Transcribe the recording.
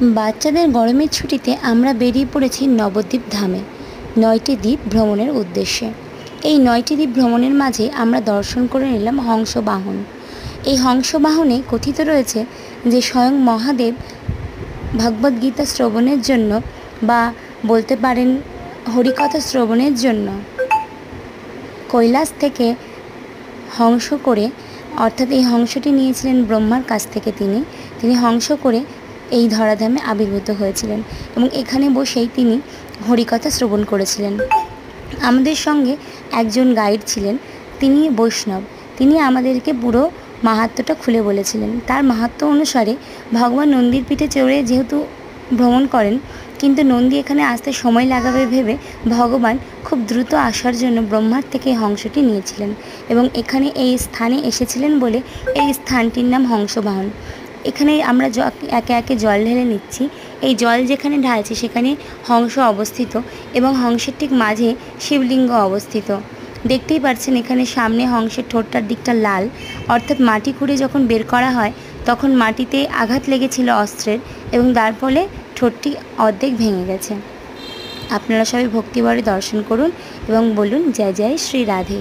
বাচ্চাদের গরমের ছুটিতে আমরা বেরিয়ে পড়েছি নবদ্বীপ ধামে ৯টি দ্বীপ ভ্রমণের উদ্দেশ্যে। এই ৯টি দ্বীপ ভ্রমণের মাঝে আমরা দর্শন করে নিলাম হংসবাহন। এই হংসবাহনে কথিত রয়েছে যে স্বয়ং মহাদেব ভগবদ্গীতা শ্রবণের জন্য বা বলতে পারেন হরিকথা শ্রবণের জন্য কৈলাস থেকে হংস করে, অর্থাৎ এই হংসটি নিয়েছিলেন ব্রহ্মার কাছ থেকে তিনি হংস করে এই ধরাধামে আবির্ভূত হয়েছিলেন এবং এখানে বসেই তিনি হরিকথা শ্রবণ করেছিলেন। আমাদের সঙ্গে একজন গাইড ছিলেন, তিনি বৈষ্ণব। তিনি আমাদেরকে পুরো মাহাত্ম্যটা খুলে বলেছিলেন। তার মাহাত্ম্য অনুসারে ভগবান নন্দীর পিঠে চড়ে যেহেতু ভ্রমণ করেন, কিন্তু নন্দী এখানে আসতে সময় লাগাবে ভেবে ভগবান খুব দ্রুত আসার জন্য ব্রহ্মার থেকে হংসটি নিয়েছিলেন এবং এখানে এই স্থানে এসেছিলেন বলে এই স্থানটির নাম হংসবাহন। এখানে আমরা একে একে জল ঢেলে নিচ্ছি। এই জল যেখানে ঢালছি সেখানে হংস অবস্থিত এবং হংসের ঠিক মাঝে শিবলিঙ্গ অবস্থিত। দেখতেই পাচ্ছেন এখানে সামনে হংসের ঠোঁটটার দিকটা লাল, অর্থাৎ মাটি খুঁড়ে যখন বের করা হয় তখন মাটিতে আঘাত লেগেছিল অস্ত্রের এবং তার ফলে ঠোঁটটি অর্ধেক ভেঙে গেছে। আপনারা সবাই ভক্তিভরে দর্শন করুন এবং বলুন জয় জয় শ্রী রাধে।